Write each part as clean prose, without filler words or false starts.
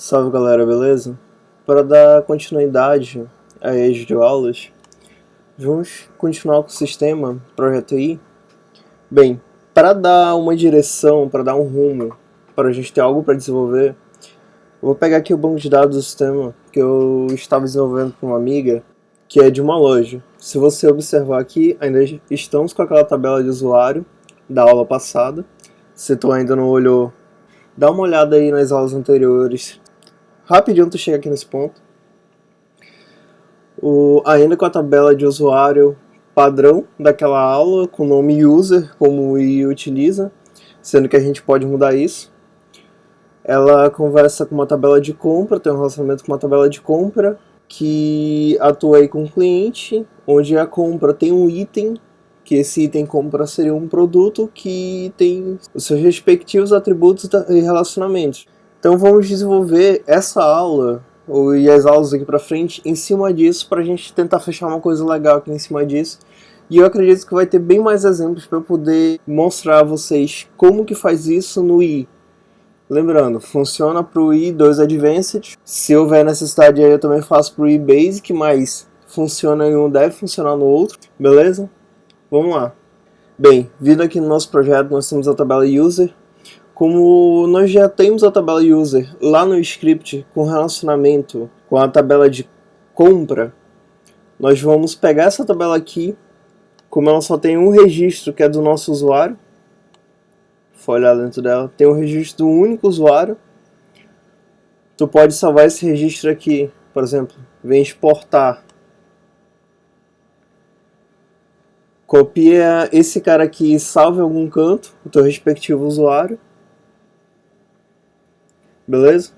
Salve galera, beleza? Para dar continuidade a eixo de aulas, vamos continuar com o sistema Projeto I. Bem, para dar uma direção, para dar um rumo, para a gente ter algo para desenvolver, eu vou pegar aqui o banco de dados do sistema que eu estava desenvolvendo com uma amiga, que é de uma loja. Se você observar aqui, ainda estamos com aquela tabela de usuário da aula passada. Se tu ainda não olhou, dá uma olhada aí nas aulas anteriores. Rapidinho tu chega aqui nesse ponto. Ainda com a tabela de usuário padrão daquela aula, com o nome user, como o I utiliza, sendo que a gente pode mudar isso. Ela conversa com uma tabela de compra, tem um relacionamento com uma tabela de compra, que atua aí com o cliente, onde a compra tem um item, que esse item compra seria um produto que tem os seus respectivos atributos e relacionamentos. Então vamos desenvolver essa aula e as aulas aqui pra frente em cima disso, pra gente tentar fechar uma coisa legal aqui em cima disso. E eu acredito que vai ter bem mais exemplos para poder mostrar a vocês como que faz isso no I. Lembrando, funciona para o I2 Advanced. Se houver necessidade aí eu também faço para o I Basic, mas funciona em um, deve funcionar no outro, beleza? Vamos lá. Bem, vindo aqui no nosso projeto nós temos a tabela User. Como nós já temos a tabela User lá no script com relacionamento com a tabela de compra, nós vamos pegar essa tabela aqui, como ela só tem um registro que é do nosso usuário, for olhar dentro dela, tem um registro do único usuário. Tu pode salvar esse registro aqui, por exemplo, vem exportar. Copia esse cara aqui e salva em algum canto, o teu respectivo usuário. Beleza?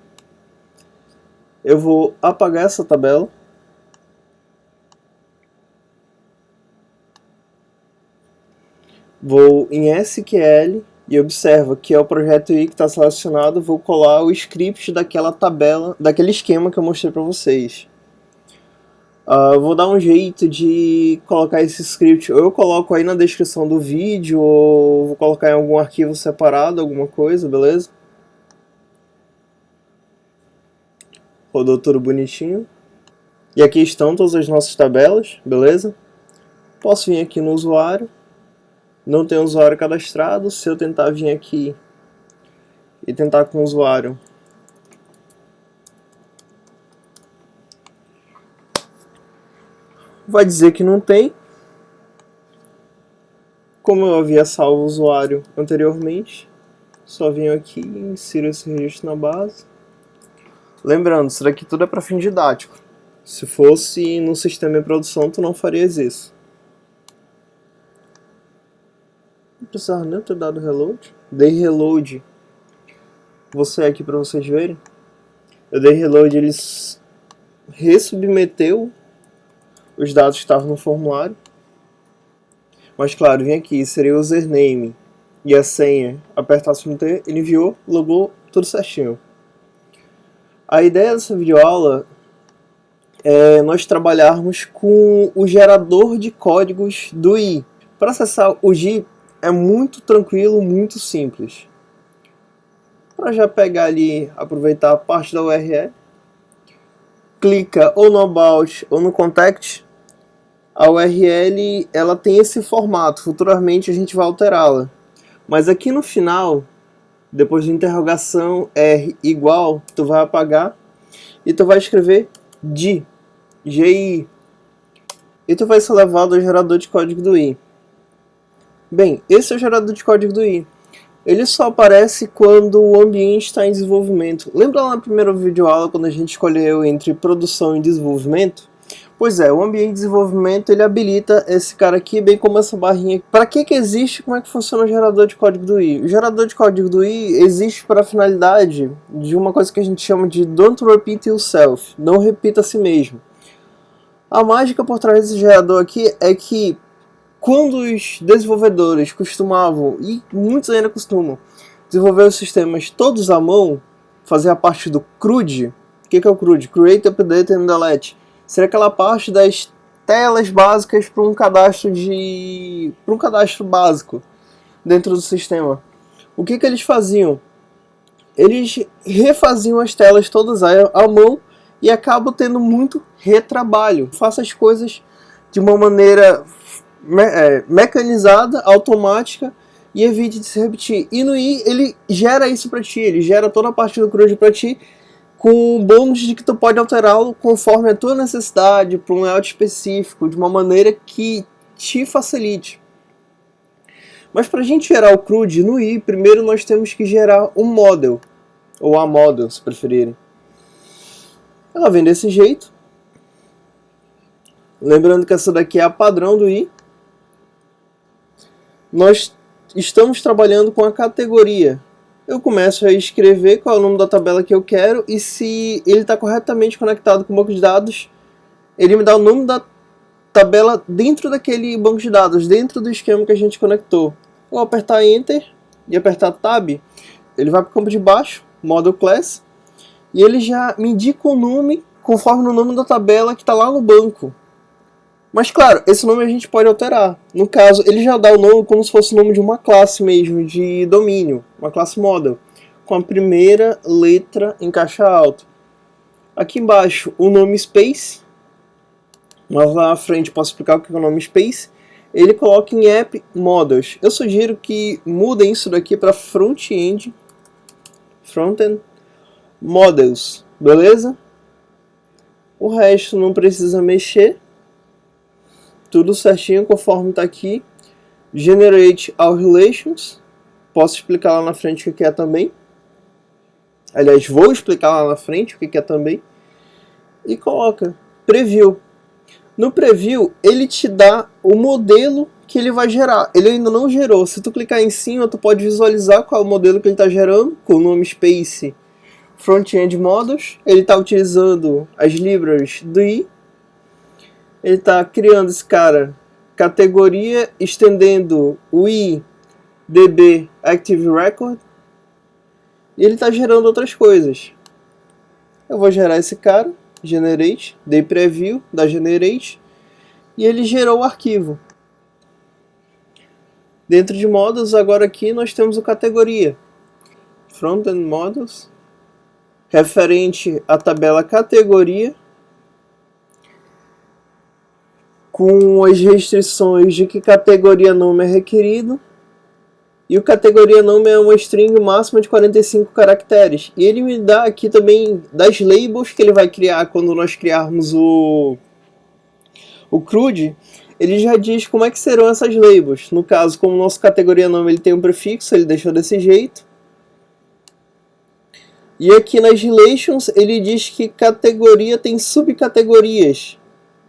Eu vou apagar essa tabela. Vou em SQL e observa que é o projeto I que está selecionado. Vou colar o script daquela tabela, daquele esquema que eu mostrei para vocês. Vou dar um jeito de colocar esse script, ou eu coloco aí na descrição do vídeo, ou vou colocar em algum arquivo separado, alguma coisa, beleza? Rodou tudo bonitinho. E aqui estão todas as nossas tabelas, beleza? Posso vir aqui no usuário. Não tem usuário cadastrado. Se eu tentar vir aqui e tentar com o usuário, vai dizer que não tem. Como eu havia salvo o usuário anteriormente, só venho aqui e insiro esse registro na base. Lembrando, isso daqui tudo é para fim didático. Se fosse no sistema em produção, tu não farias isso. Não precisava nem ter dado reload. Dei reload. Vou sair aqui para vocês verem. Eu dei reload, ele ressubmeteu os dados que estavam no formulário. Mas claro, vim aqui, seria o username e a senha. Apertar submeter, ele enviou, logou, tudo certinho. A ideia dessa videoaula é nós trabalharmos com o gerador de códigos do I. Para acessar o GI é muito tranquilo, muito simples. Para já pegar ali, aproveitar a parte da URL, clica ou no About ou no Contact. A URL ela tem esse formato, futuramente a gente vai alterá-la. Mas aqui no final, depois de interrogação R igual, tu vai apagar e tu vai escrever GI. E tu vai ser levado ao gerador de código do I. Bem, esse é o gerador de código do I. Ele só aparece quando o ambiente está em desenvolvimento. Lembra lá na primeira videoaula quando a gente escolheu entre produção e desenvolvimento? Pois é, o ambiente de desenvolvimento ele habilita esse cara aqui, bem como essa barrinha. Para que existe? Como é que funciona o gerador de código do I? O gerador de código do I existe para a finalidade de uma coisa que a gente chama de Don't Repeat Yourself. Não repita a si mesmo. A mágica por trás desse gerador aqui é que quando os desenvolvedores costumavam, e muitos ainda costumam, desenvolver os sistemas todos à mão, fazer a parte do CRUD. O que é o CRUD? Create, Update and Delete. Seria aquela parte das telas básicas para um cadastro básico dentro do sistema. O que eles faziam? eles refaziam as telas todas à mão e acabam tendo muito retrabalho. Faça as coisas de uma maneira mecanizada, automática, e evite de se repetir. E no i ele gera isso para ti, ele gera toda a parte do CRUD para ti, com o bônus de que tu pode alterá-lo conforme a tua necessidade, para um layout específico, de uma maneira que te facilite. Mas para a gente gerar o CRUD no i, primeiro nós temos que gerar um model, ou a model, se preferirem. Ela vem desse jeito. Lembrando que essa daqui é a padrão do i. Nós estamos trabalhando com a categoria. Eu começo a escrever qual é o nome da tabela que eu quero, e se ele está corretamente conectado com o banco de dados, ele me dá o nome da tabela dentro daquele banco de dados, dentro do esquema que a gente conectou. Vou apertar Enter e apertar Tab, ele vai para o campo de baixo, Model Class, e ele já me indica o nome conforme o nome da tabela que está lá no banco. Mas claro, esse nome a gente pode alterar. No caso, ele já dá o nome como se fosse o nome de uma classe mesmo, de domínio, uma classe model, com a primeira letra em caixa alta. Aqui embaixo, o nome Space, mas lá na frente posso explicar o que é o nome Space. Ele coloca em App Models. Eu sugiro que mudem isso daqui para Frontend Models, beleza? O resto não precisa mexer. Tudo certinho conforme está aqui. Generate All Relations. Posso explicar lá na frente o que é também. Aliás, vou explicar lá na frente o que é também. E coloca Preview. No Preview, ele te dá o modelo que ele vai gerar. Ele ainda não gerou. Se tu clicar em cima, tu pode visualizar qual é o modelo que ele está gerando, com o nome Space Frontend Models. Ele está utilizando as libraries do i. Ele está criando esse cara, categoria, estendendo o IDB Active Record. E ele está gerando outras coisas. Eu vou gerar esse cara, Generate, dei Preview da Generate, e ele gerou o arquivo. Dentro de Models, agora aqui nós temos o categoria. Frontend Models, referente à tabela categoria, com as restrições de que categoria nome é requerido, e o categoria nome é uma string máxima de 45 caracteres. E ele me dá aqui também das labels que ele vai criar quando nós criarmos o CRUD. Ele já diz como é que serão essas labels. No caso, como o nosso categoria nome ele tem um prefixo, ele deixou desse jeito. E aqui nas relations ele diz que categoria tem subcategorias,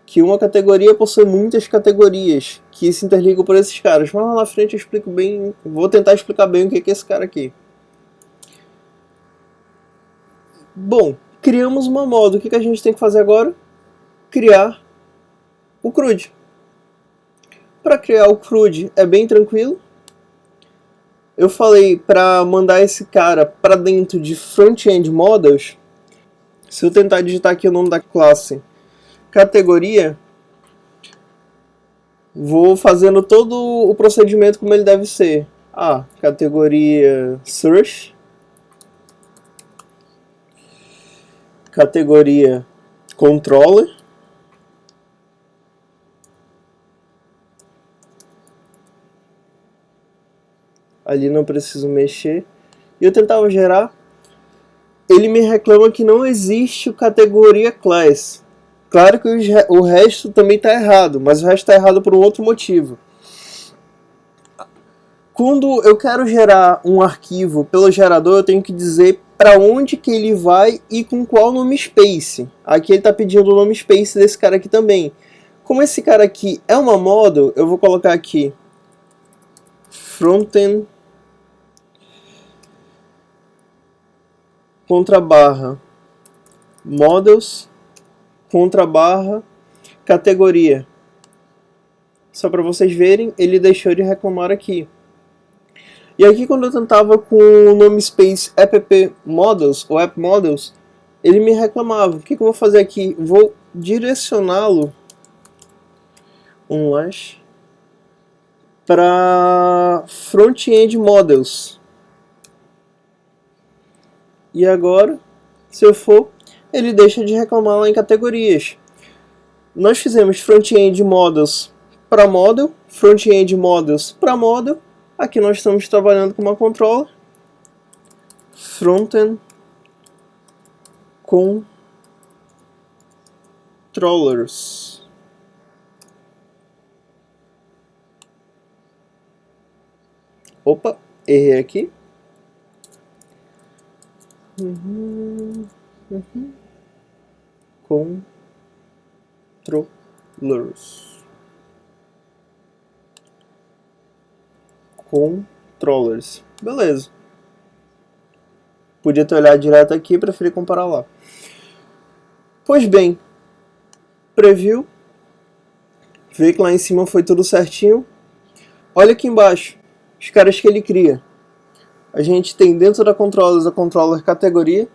que uma categoria possui muitas categorias que se interligam por esses caras. Mas lá na frente eu explico bem, vou tentar explicar bem o que é esse cara aqui. Bom, criamos uma model. O que a gente tem que fazer agora? Criar o CRUD. Para criar o CRUD é bem tranquilo. Eu falei para mandar esse cara para dentro de Frontend Models. Se eu tentar digitar aqui o nome da classe categoria, vou fazendo todo o procedimento como ele deve ser. Categoria Search, categoria Controller, ali não preciso mexer, e eu tentava gerar. Ele me reclama que não existe o categoria Class. Claro que o resto também está errado, mas o resto está errado por um outro motivo. Quando eu quero gerar um arquivo pelo gerador, eu tenho que dizer para onde que ele vai e com qual nome Space. Aqui ele está pedindo o nome Space desse cara aqui também. Como esse cara aqui é uma model, eu vou colocar aqui Frontend _, Models, _, categoria. Só para vocês verem, ele deixou de reclamar aqui. E aqui quando eu tentava com o nome Space App Models, ou App Models, ele me reclamava. O que eu vou fazer aqui? Vou direcioná-lo para Frontend Models. E agora, se eu for, ele deixa de reclamar lá em categorias. Nós fizemos front-end models para model, front-end models para model. Aqui nós estamos trabalhando com uma controller. Front-end controllers. Opa, errei aqui. Controllers. Controllers. Beleza. Podia ter olhado direto aqui, preferi comparar lá. Pois bem, preview. Vê que lá em cima foi tudo certinho. Olha aqui embaixo, os caras que ele cria. A gente tem dentro da controllers a controller categoria.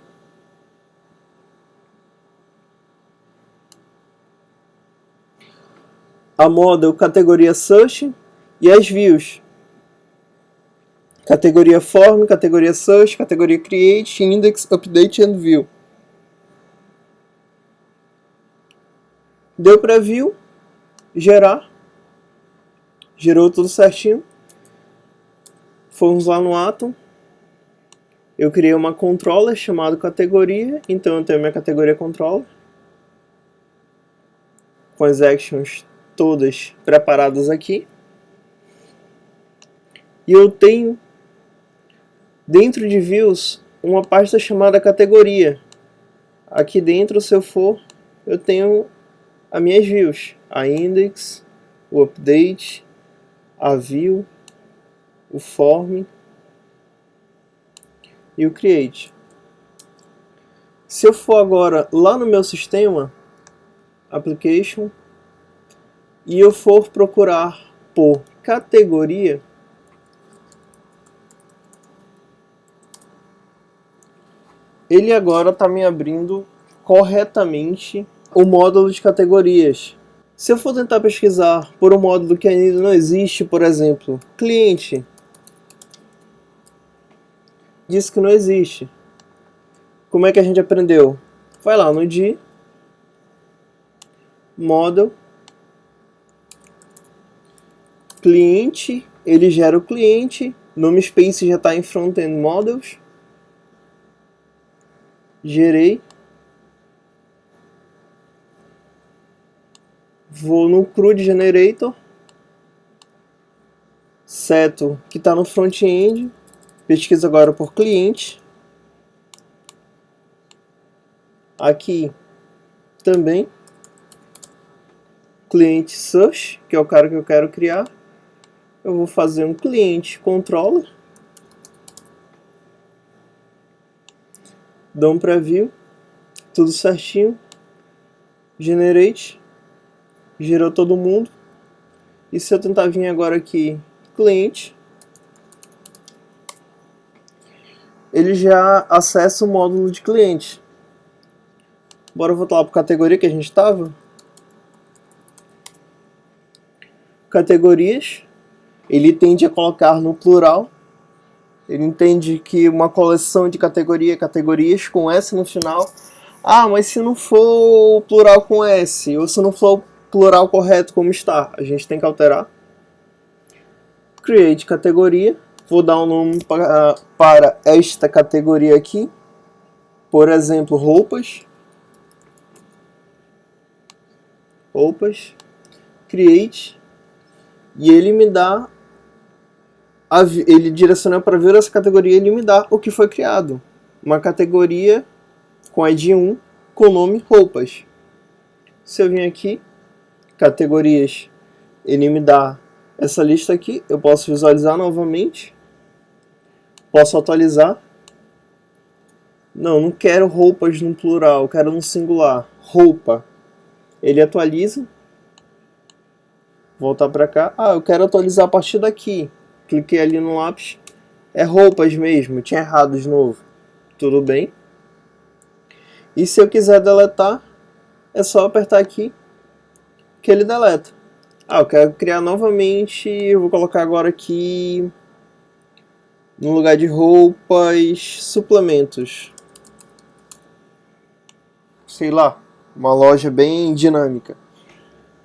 A model categoria search e as views. Categoria form, categoria search, categoria create, index, update and view. Deu preview, gerar. Gerou tudo certinho. Fomos lá no Atom. Eu criei uma controller chamada categoria, então eu tenho minha categoria controller com as actions todas preparadas aqui. E eu tenho dentro de views uma pasta chamada categoria. Aqui dentro, se eu for, eu tenho as minhas views, a index, o update, a view, o form e o create. Se eu for agora lá no meu sistema, application, e eu for procurar por categoria, ele agora está me abrindo corretamente o módulo de categorias. Se eu for tentar pesquisar por um módulo que ainda não existe, por exemplo, cliente, diz que não existe. Como é que a gente aprendeu? Vai lá no D, model, cliente, ele gera o cliente, namespace já está em front-end models, gerei, vou no CRUD Generator, seto que está no front-end, pesquiso agora por cliente, aqui também, cliente search, que é o cara que eu quero criar, eu vou fazer um cliente controller, dou um preview, tudo certinho, generate, gerou todo mundo, e se eu tentar vir agora aqui, cliente, ele já acessa o módulo de cliente. Bora voltar lá para a categoria que a gente estava. Categorias, ele tende a colocar no plural. Ele entende que uma coleção de categorias com S no final. Ah, mas se não for o plural com S, ou se não for o plural correto como está, a gente tem que alterar. Create categoria. Vou dar um nome para esta categoria aqui. Por exemplo, roupas. Roupas. Create. E ele me dá, ele direciona para ver essa categoria e ele me dá o que foi criado. Uma categoria com ID 1 com o nome roupas. Se eu vim aqui, categorias, ele me dá essa lista aqui. Eu posso visualizar novamente. Posso atualizar. Não quero roupas no plural, quero no singular. Roupa. Ele atualiza. Voltar para cá. Ah, eu quero atualizar a partir daqui. Cliquei ali no lápis. É roupas mesmo, tinha errado de novo. Tudo bem. E se eu quiser deletar, é só apertar aqui que ele deleta. Ah, eu quero criar novamente. Eu vou colocar agora aqui no lugar de roupas, suplementos. sei lá, uma loja bem dinâmica,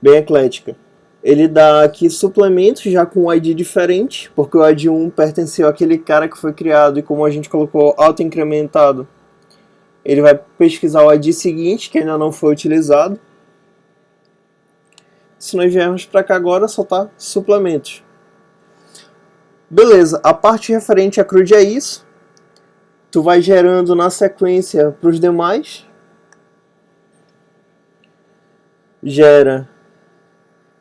bem eclética. Ele dá aqui suplementos já com um ID diferente, porque o ID 1 pertenceu àquele cara que foi criado e como a gente colocou auto-incrementado, ele vai pesquisar o ID seguinte, que ainda não foi utilizado. Se nós viermos para cá agora, só tá suplementos. Beleza, a parte referente a CRUD é isso. Tu vai gerando na sequência para os demais. Gera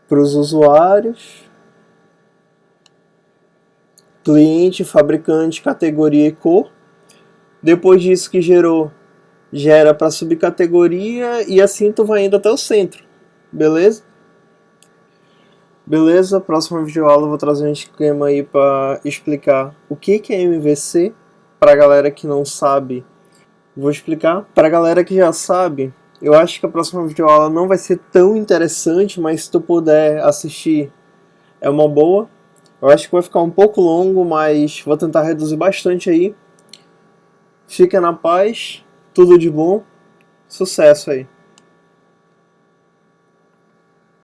para os usuários, cliente, fabricante, categoria e cor. Depois disso que gerou, gera para subcategoria e assim tu vai indo até o centro. Beleza? Beleza, próxima videoaula eu vou trazer um esquema aí para explicar o que é MVC para a galera que não sabe. Vou explicar para a galera que já sabe. Eu acho que a próxima videoaula não vai ser tão interessante, mas se tu puder assistir é uma boa. Eu acho que vai ficar um pouco longo, mas vou tentar reduzir bastante aí. Fica na paz, tudo de bom, sucesso aí.